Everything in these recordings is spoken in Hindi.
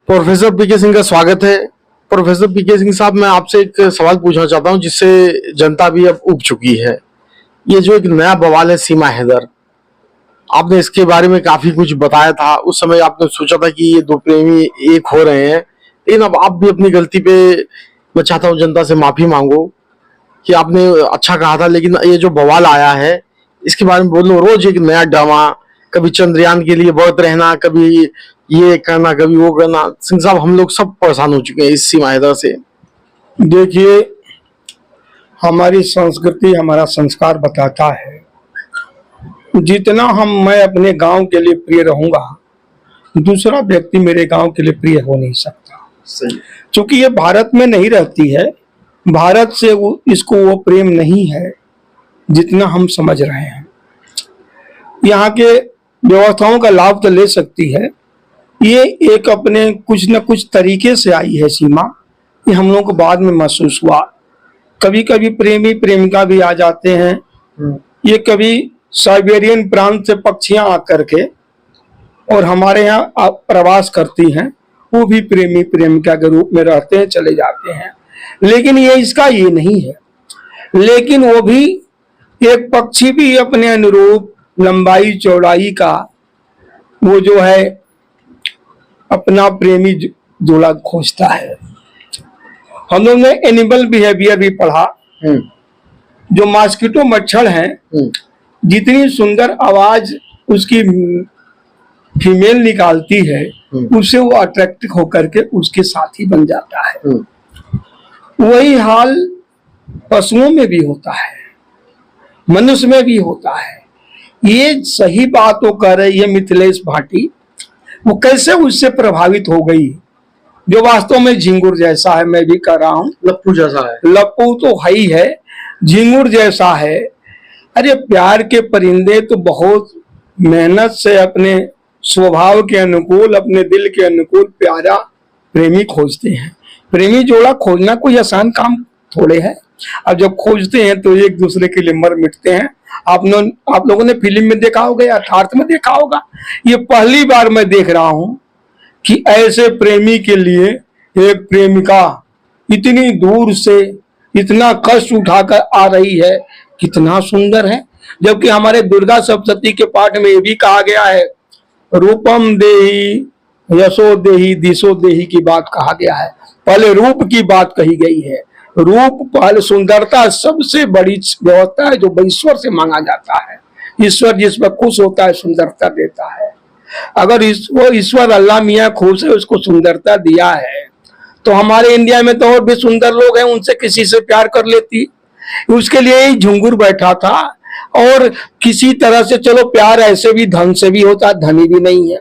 प्रोफेसर पीके सिंह का स्वागत है। प्रोफेसर पीके सिंह साहब, मैं आपसे एक सवाल पूछना चाहता हूं जिससे जनता भी अब उब चुकी है। ये जो एक नया बवाल है सीमा हैदर, आपने इसके बारे में काफी कुछ बताया था। उस समय आपने सोचा था कि ये दो प्रेमी एक हो रहे हैं, लेकिन अब आप भी अपनी गलती पे, मैं चाहता हूँ जनता से माफी मांगो कि आपने अच्छा कहा था, लेकिन ये जो बवाल आया है इसके बारे में बोलो। रोज एक नया ड्रामा, कभी चंद्रयान के लिए व्रत रहना, कभी ये करना, कभी वो करना। सिंह साहब, हम लोग सब परेशान हो चुके हैं इस सीमा हैदर से। देखिए, हमारी संस्कृति, हमारा संस्कार बताता है जितना मैं अपने गांव के लिए प्रिय रहूंगा, दूसरा व्यक्ति मेरे गांव के लिए प्रिय हो नहीं सकता। सही। क्योंकि ये भारत में नहीं रहती है, भारत से इसको वो प्रेम नहीं है जितना हम समझ रहे हैं। यहाँ के व्यवस्थाओं का लाभ तो ले सकती है, ये एक अपने कुछ न कुछ तरीके से आई है सीमा। ये हम लोगों को बाद में महसूस हुआ। कभी कभी प्रेमी प्रेमिका भी आ जाते हैं। ये कभी साइबेरियन प्रांत से पक्षियां आकर के और हमारे यहाँ प्रवास करती हैं, वो भी प्रेमी प्रेमिका के रूप में रहते हैं, चले जाते हैं। लेकिन ये इसका ये नहीं है। लेकिन वो भी एक पक्षी भी अपने अनुरूप लंबाई चौड़ाई का वो जो है अपना प्रेमी जोड़ा खोजता है। हम लोग ने एनिमल बिहेवियर भी पढ़ा। जो मॉस्किटो मच्छर हैं, जितनी सुंदर आवाज उसकी फीमेल निकालती है, उससे वो अट्रैक्ट होकर के उसके साथी बन जाता है। वही हाल पशुओं में भी होता है, मनुष्य में भी होता है। ये सही बात वो कह रही है मिथिलेश भाटी। वो कैसे उससे प्रभावित हो गई, जो वास्तव में झिंगुर जैसा है। मैं भी कह रहा हूँ लप्पू जैसा है। लप्पू तो है ही है, झिंगुर जैसा है। अरे प्यार के परिंदे तो बहुत मेहनत से अपने स्वभाव के अनुकूल, अपने दिल के अनुकूल प्यारा प्रेमी खोजते हैं। प्रेमी जोड़ा खोजना कोई आसान काम थोड़े है। अब जब खोजते हैं तो एक दूसरे के लिए मर मिटते हैं। आप लोगों ने फिल्म में देखा होगा या यथार्थ में देखा होगा। ये पहली बार मैं देख रहा हूं कि ऐसे प्रेमी के लिए एक प्रेमिका इतनी दूर से इतना कष्ट उठाकर आ रही है। कितना सुंदर है। जबकि हमारे दुर्गा सप्तशती के पाठ में ये भी कहा गया है, रूपम देहि यशो देहि दिशो देहि की बात कहा गया है। पहले रूप की बात कही गई है। रूप पहले, सुंदरता सबसे बड़ी व्यवस्था है जो ईश्वर से मांगा जाता है। ईश्वर जिस पर खुश होता है सुंदरता देता है। अगर वो ईश्वर अल्लाह मियाँ खुश है, उसको सुंदरता दिया है, तो हमारे इंडिया में तो और भी सुंदर लोग हैं, उनसे किसी से प्यार कर लेती। उसके लिए ही झुंगुर बैठा था। और किसी तरह से, चलो प्यार ऐसे भी धन से भी होता है, धनी भी नहीं है।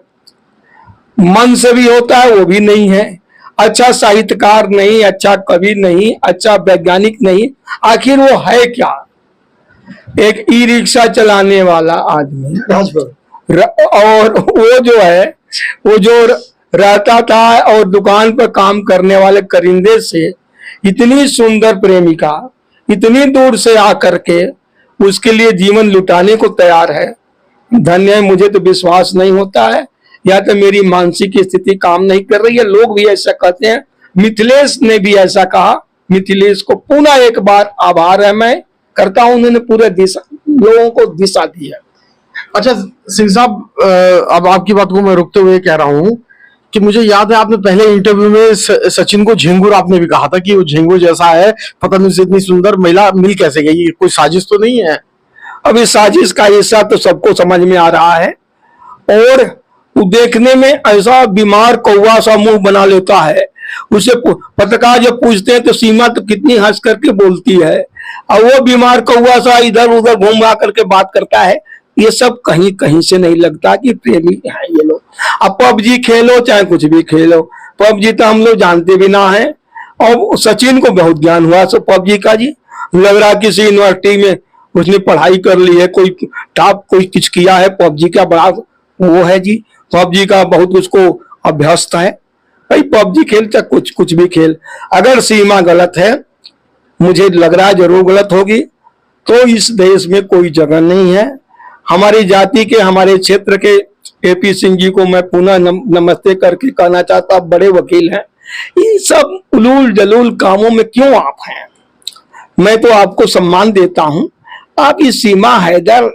मन से भी होता है, वो भी नहीं है। अच्छा साहित्यकार नहीं, अच्छा कवि नहीं, अच्छा वैज्ञानिक नहीं, आखिर वो है क्या? एक ई रिक्शा चलाने वाला आदमी। और वो जो है, वो जो रहता था और दुकान पर काम करने वाले करिंदे से इतनी सुंदर प्रेमिका इतनी दूर से आकर के उसके लिए जीवन लुटाने को तैयार है। धन्य है। मुझे तो विश्वास नहीं होता है, या तो मेरी मानसिक स्थिति काम नहीं कर रही है। लोग भी ऐसा कहते हैं, मिथिलेश ने भी ऐसा कहा। मिथिलेश को पुनः एक बार आभार है मैं करता हूं, उन्होंने पूरे लोगों को दिशा दी है। अच्छा सिंह साहब, अब आपकी बात को मैं रुकते हुए कह रहा हूँ कि मुझे याद है आपने पहले इंटरव्यू में सचिन को झिंगुर आपने भी कहा था कि वो झिंगुर जैसा है, पता नहीं इतनी सुंदर महिला मिल कैसे गई। कोई साजिश तो नहीं है? अब इस साजिश का हिस्सा तो सबको समझ में आ रहा है। और वो देखने में ऐसा बीमार कौवा सा मुंह बना लेता है। उसे पत्रकार जब पूछते हैं तो सीमा तो कितनी हंस करके बोलती है, और वो बीमार कौवा सा इधर उधर घूम करके बात करता है। ये सब कहीं कहीं से नहीं लगता कि प्रेमी है ये लोग। अब पबजी खेलो चाहे कुछ भी खेलो, पबजी तो हम लोग जानते भी ना है। और सचिन को बहुत ज्ञान हुआ सो पबजी का जी। लग रहा किसी यूनिवर्सिटी में उसने पढ़ाई कर ली है, कोई टॉप कोई कुछ किया है। पबजी का बड़ा वो है जी, पबजी का बहुत उसको अभ्यस्त है। भाई पबजी खेल चाहे कुछ भी खेल, अगर सीमा गलत है, मुझे लग रहा है जरूर गलत होगी, तो इस देश में कोई जगह नहीं है। हमारी जाति के, हमारे क्षेत्र के एपी सिंह जी को मैं पुनः नमस्ते करके कहना चाहता, आप बड़े वकील हैं, इन सब उलूल जलूल कामों में क्यों आप हैं? मैं तो आपको सम्मान देता हूं। आप ये सीमा हैदर,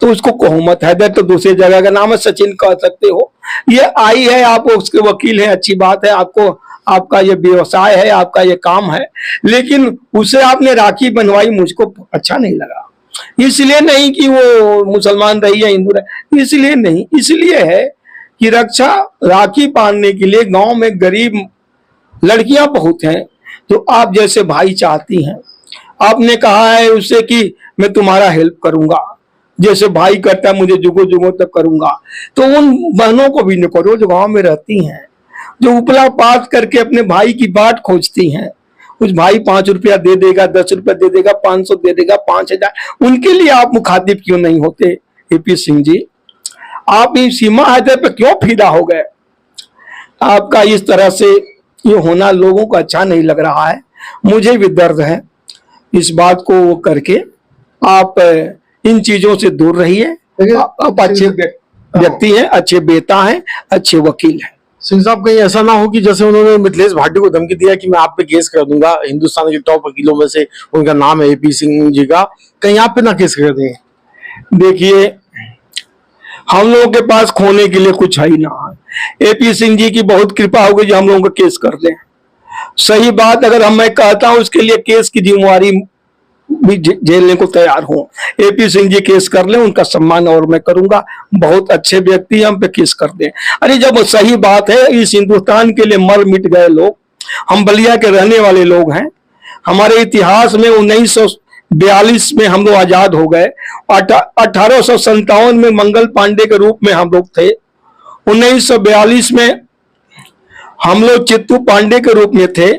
तो उसको कोहमत हैदर तो दूसरी जगह का नाम है, सचिन कह सकते हो। ये आई है, आप उसके वकील हैं, अच्छी बात है, आपको आपका ये व्यवसाय है, आपका ये काम है, लेकिन उसे आपने राखी बनवाई, मुझको अच्छा नहीं लगा। इसलिए नहीं कि वो मुसलमान रही है हिंदू रही, इसलिए नहीं, इसलिए है कि रक्षा राखी बांधने के लिए गांव में गरीब लड़कियां बहुत हैं, तो आप जैसे भाई चाहती हैं। आपने कहा है उससे कि मैं तुम्हारा हेल्प करूंगा, जैसे भाई करता है मुझे जुगो जुगो तक करूंगा, तो उन बहनों को भी न करो जो गांव में रहती हैं, जो उपला पात करके अपने भाई की बाट खोजती हैं। उस भाई 5 रुपया दे देगा, 10 रुपया दे देगा, 500 दे देगा, 5000, उनके लिए आप मुखातिब क्यों नहीं होते? एपी सिंह जी, आप इस सीमा हैदर पे क्यों फिदा हो गए? आपका इस तरह से ये होना लोगों को अच्छा नहीं लग रहा है, मुझे भी दर्द है इस बात को वो करके। आप इन चीजों से दूर रहिए। आप अच्छे व्यक्ति हैं, अच्छे बेटा हैं, अच्छे वकील हैं। सिंह साहब, कहीं ऐसा ना हो कि जैसे उन्होंने मिथिलेश भाटी को धमकी दिया कि मैं आप पे केस कर दूंगा, हिंदुस्तान के टॉप वकीलों में से उनका नाम है एपी सिंह जी का, कहीं आप पे ना केस कर दें? देखिए, हम लोगों के पास खोने के लिए कुछ है ही ना। एपी सिंह जी की बहुत कृपा होगी जो हम लोगों को केस कर दें। सही बात, अगर मैं कहता हूं उसके लिए केस की जिम्मेवारी भी झेलने को तैयार हूं। एपी सिंह जी केस कर ले, उनका सम्मान और मैं करूंगा। बहुत अच्छे व्यक्ति हम पे केस कर दें। अरे जब सही बात है, इस हिंदुस्तान के लिए मर मिट गए लोग, हम बलिया के रहने वाले लोग हैं। हमारे इतिहास में 1942 में हम लोग आजाद हो गए। 1857 में मंगल पांडे के रूप में हम लोग थे। 1942 में हम लोग चित्तू पांडे के रूप में थे।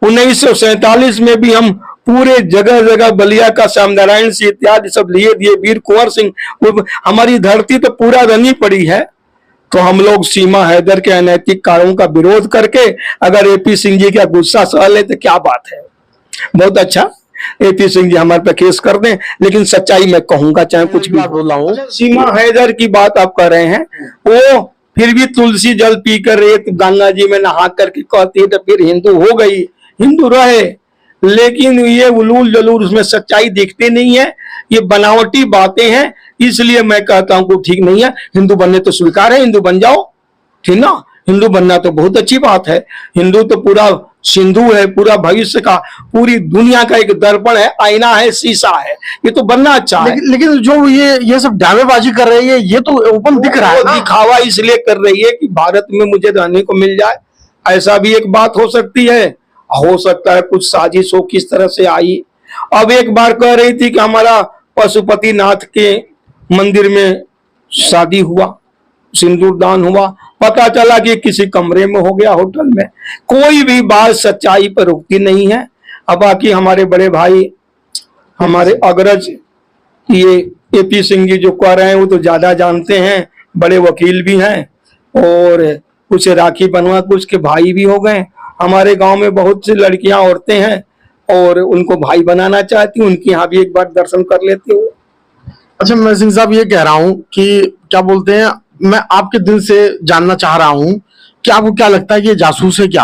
1947 में भी हम पूरे जगह जगह बलिया का श्यामनारायण सिंह इत्यादि सब लिए दिए, वीर कुंवर सिंह, हमारी धरती तो पूरा रनी पड़ी है। तो हम लोग सीमा हैदर के अनैतिक कार्यों का विरोध करके अगर एपी सिंह जी का गुस्सा सह ले तो क्या बात है। बहुत अच्छा, एपी सिंह जी हमारे पे केस कर दें, लेकिन सच्चाई मैं कहूंगा चाहे कुछ भी बोला हूँ। सीमा हैदर की बात आप कर रहे हैं, वो फिर भी तुलसी जल पीकर रेत गंगा जी में नहा करके कहती है तो फिर हिंदू हो गई, हिंदू रहे, लेकिन ये उलूल जलूल उसमें सच्चाई दिखती नहीं है, ये बनावटी बातें हैं। इसलिए मैं कहता हूं कि ठीक नहीं है। हिंदू बनने तो स्वीकार है, हिंदू बन जाओ, ठीक ना, हिंदू बनना तो बहुत अच्छी बात है। हिंदू तो पूरा सिंधु है, पूरा भविष्य का, पूरी दुनिया का एक दर्पण है, आईना है, शीशा है, ये तो बनना अच्छा है। लेकिन जो ये सब ड्रामेबाजी कर रही है, ये तो ओपन दिख रहा है। दिखावा इसलिए कर रही है कि भारत में मुझे रहने को मिल जाए, ऐसा भी एक बात हो सकती है। हो सकता है कुछ साजिश हो किस तरह से आई। अब एक बार कह रही थी कि हमारा पशुपति नाथ के मंदिर में शादी हुआ, सिंदूर दान हुआ, पता चला कि किसी कमरे में हो गया, होटल में। कोई भी बात सच्चाई पर रुकती नहीं है। अब बाकी हमारे बड़े भाई, हमारे अग्रज, ये एपी सिंह जी जो कह रहे हैं वो तो ज्यादा जानते हैं, बड़े वकील भी हैं, और कुछ राखी बनवा कुछ के भाई भी हो गए। हमारे गांव में बहुत सी लड़कियां, औरतें हैं और उनको भाई बनाना चाहती हूँ, उनके यहाँ भी एक बार दर्शन कर लेती हूँ। अच्छा, मैं सिंह साहब ये कह रहा हूँ कि क्या बोलते हैं, मैं आपके दिल से जानना चाह रहा हूँ कि आपको क्या लगता है कि ये जासूस है क्या?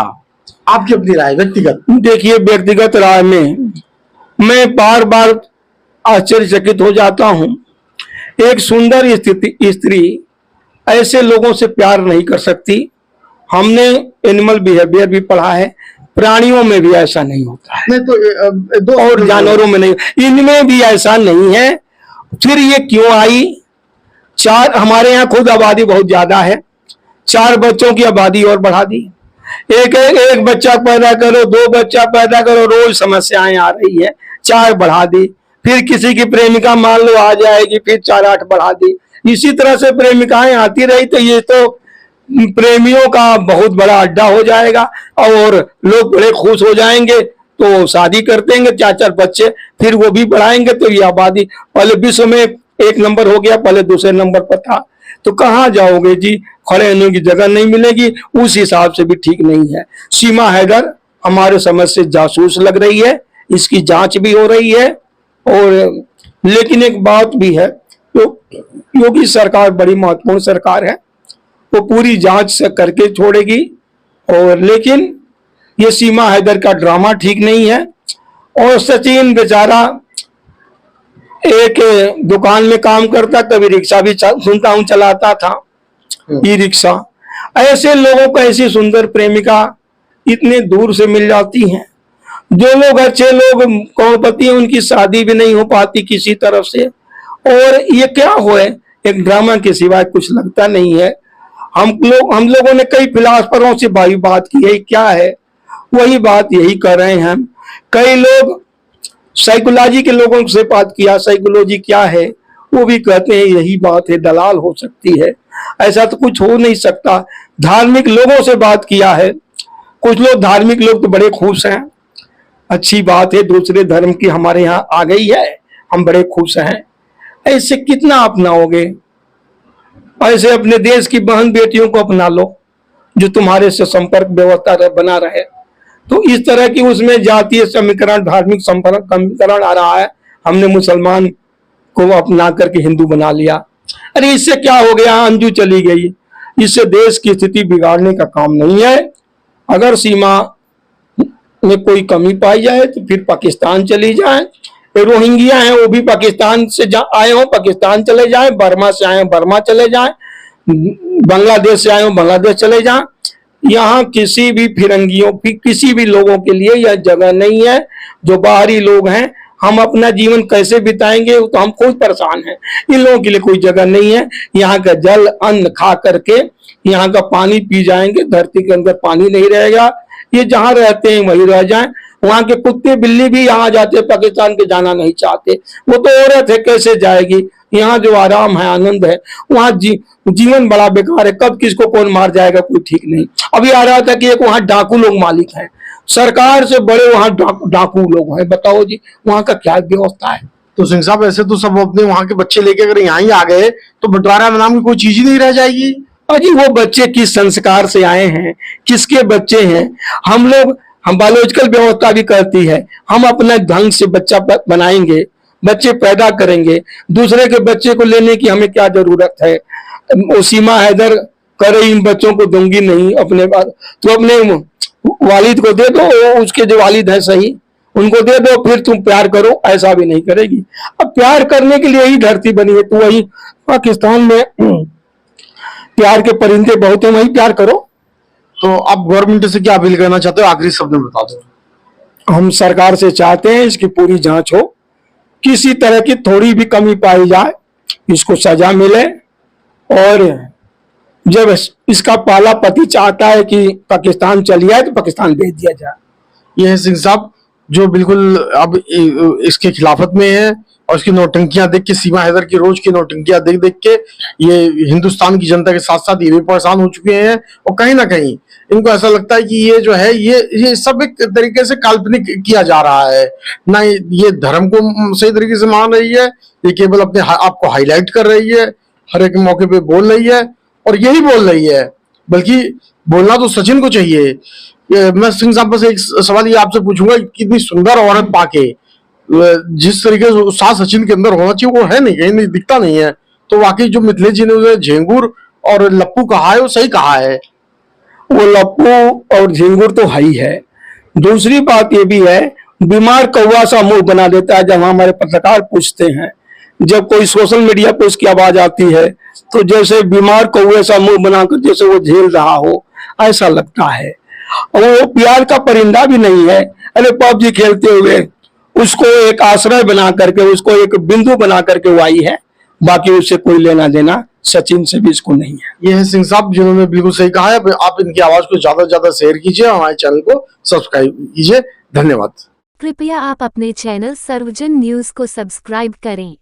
आपकी अपनी राय व्यक्तिगत। देखिए, व्यक्तिगत राय में मैं बार बार आश्चर्यचकित हो जाता हूँ। एक सुंदर स्त्री ऐसे लोगों से प्यार नहीं कर सकती। हमने एनिमल बिहेवियर भी पढ़ा है, प्राणियों में भी ऐसा नहीं होता है, नहीं तो और जानवरों में नहीं, इनमें भी ऐसा नहीं है। फिर ये क्यों आई? हमारे यहाँ खुद आबादी बहुत ज्यादा है, 4 बच्चों की आबादी और बढ़ा दी। एक बच्चा पैदा करो, 2 बच्चा पैदा करो, रोज समस्याएं आ रही है, 4 बढ़ा दी। फिर किसी की प्रेमिका मान लो आ जाएगी, फिर 4-8 बढ़ा दी। इसी तरह से प्रेमिकाएं आती रही तो ये तो प्रेमियों का बहुत बड़ा अड्डा हो जाएगा और लोग बड़े खुश हो जाएंगे, तो शादी कर देंगे, 4-4 बच्चे, फिर वो भी बढ़ाएंगे, तो ये आबादी पहले विश्व में 1 नंबर हो गया, पहले दूसरे नंबर पर था। तो कहाँ जाओगे जी? खड़े होने की जगह नहीं मिलेगी, उस हिसाब से भी ठीक नहीं है। सीमा हैदर हमारे समझ से जासूस लग रही है, इसकी जांच भी हो रही है। और लेकिन एक बात भी है, योगी सरकार बड़ी महत्वपूर्ण सरकार है, वो पूरी जांच से करके छोड़ेगी। और लेकिन ये सीमा हैदर का ड्रामा ठीक नहीं है। और सचिन बेचारा एक दुकान में काम करता, कभी रिक्शा भी सुनता हूं चलाता था, ई रिक्शा। ऐसे लोगों को ऐसी सुंदर प्रेमिका इतने दूर से मिल जाती हैं। जो लोग अच्छे लोग करोड़पति हैं, उनकी शादी भी नहीं हो पाती किसी तरफ से। और ये क्या हुआ, एक ड्रामा के सिवाय कुछ लगता नहीं है। हम लोगों ने कई फिलासफरों से भाई बात की है, क्या है वही बात यही कर रहे हैं हम। कई लोग साइकोलॉजी के लोगों से बात किया, साइकोलॉजी क्या है, वो भी कहते हैं यही बात है, दलाल हो सकती है, ऐसा तो कुछ हो नहीं सकता। धार्मिक लोगों से बात किया है, कुछ लोग धार्मिक लोग तो बड़े खुश हैं, अच्छी बात है, दूसरे धर्म की हमारे यहाँ आ गई है, हम बड़े खुश हैं। ऐसे कितना अपनाओगे? ऐसे अपने देश की बहन बेटियों को अपना लो जो तुम्हारे से संपर्क व्यवस्था बना रहे। तो इस तरह की उसमें जातीय समीकरण, धार्मिक समीकरण आ रहा है। हमने मुसलमान को अपना करके हिंदू बना लिया। अरे इससे क्या हो गया, अंजू चली गई, इससे देश की स्थिति बिगाड़ने का काम नहीं है। अगर सीमा में कोई कमी पाई जाए तो फिर पाकिस्तान चली जाए। रोहिंग्या हैं वो भी पाकिस्तान से आए हो पाकिस्तान चले जाए, बर्मा से आए हो बर्मा चले जाए, बांग्लादेश से आए हो बांग्लादेश चले जाए। यहाँ किसी भी फिरंगियों किसी भी लोगों के लिए यह जगह नहीं है। जो बाहरी लोग हैं, हम अपना जीवन कैसे बिताएंगे तो हम खुद परेशान हैं। इन लोगों के लिए कोई जगह नहीं है। यहाँ का जल अन्न खा करके यहाँ का पानी पी जाएंगे, धरती के अंदर पानी नहीं रहेगा। ये जहाँ रहते हैं वही रह जाएं। वहां के कुत्ते बिल्ली भी यहाँ जाते, पाकिस्तान के जाना नहीं चाहते। वो तो औरत है, कैसे जाएगी? यहाँ जो आराम है, आनंद है, वहाँ जीवन बड़ा बेकार है। कब किसको कौन मार जाएगा कोई ठीक नहीं। अभी आ रहा था कि एक वहाँ डाकू लोग मालिक हैं, सरकार से बड़े वहाँ डाकू लोग हैं। बताओ जी वहाँ का क्या व्यवस्था है? तो सिंह साहब ऐसे तो सब अपने वहां के बच्चे लेके अगर यहाँ ही आ गए तो बंटवारा नाम की कोई चीज ही नहीं रह जाएगी। अजी वो बच्चे किस संस्कार से आए हैं, किसके बच्चे हैं? हम बायोलॉजिकल व्यवस्था भी करती है, हम अपने ढंग से बच्चा बनाएंगे, बच्चे पैदा करेंगे। दूसरे के बच्चे को लेने की हमें क्या जरूरत है? वो सीमा हैदर करे इन बच्चों को दूंगी नहीं अपने बाद, तो अपने वालिद को दे दो, उसके जो वालिद है सही उनको दे दो, फिर तुम प्यार करो। ऐसा भी नहीं करेगी। अब प्यार करने के लिए ही धरती बनी है, तो वही पाकिस्तान में प्यार के परिंदे बहुत हैं, वही प्यार करो। तो आप गवर्नमेंट से क्या अपील करना चाहते हो, आखिरी शब्द में बता दो। हम सरकार से चाहते हैं इसकी पूरी जांच हो, किसी तरह की थोड़ी भी कमी पाई जाए इसको सजा मिले। और जब इसका पाला पति चाहता है कि पाकिस्तान चली जाए तो पाकिस्तान भेज दिया जाए। ये है सिंह साहब जो बिल्कुल अब इसके खिलाफत में है, और इसकी नौटंकियां देख के, सीमा हैदर की रोज की नौटंकियां देख देख के ये हिंदुस्तान की जनता के साथ साथ ये भी परेशान हो चुके हैं। और कहीं ना कहीं इनको ऐसा लगता है कि ये जो है ये सब एक तरीके से काल्पनिक किया जा रहा है। ना ये धर्म को सही तरीके से मान रही है, ये केवल अपने आप को हाईलाइट कर रही है, हर एक मौके पे बोल रही है। और यही बोल रही है, बल्कि बोलना तो सचिन को चाहिए। मैं सिंह साहब बस एक सवाल ये आपसे पूछूंगा, कितनी सुंदर औरत पाके जिस तरीके से उत्साह सचिन के अंदर होना चाहिए वो है नहीं, कहीं नहीं दिखता नहीं है। तो वाकई जो मिथिलेश जी ने उसे झिंगुर और लप्पू कहा है वो सही कहा है। वो लप्पू और झिंगुर तो है ही है। दूसरी बात ये भी है, बीमार कौवा सा मुंह बना देता है। जब हमारे पत्रकार पूछते हैं, जब कोई सोशल मीडिया पे उसकी आवाज आती है, तो जैसे बीमार कौवे सा मुंह बनाकर जैसे वो झेल रहा हो ऐसा लगता है। और वो प्यार का परिंदा भी नहीं है। अरे पबजी खेलते हुए उसको एक आश्रय बना करके, उसको एक बिंदु बना करके वो आई है, बाकी उससे कोई लेना देना सचिन से भी इसको नहीं है। ये है सिंह साहब जिन्होंने बिल्कुल सही कहा है। आप इनकी आवाज को ज्यादा से ज्यादा शेयर कीजिए, हमारे चैनल को सब्सक्राइब कीजिए। धन्यवाद। कृपया आप अपने चैनल सर्वजन न्यूज को सब्सक्राइब करें।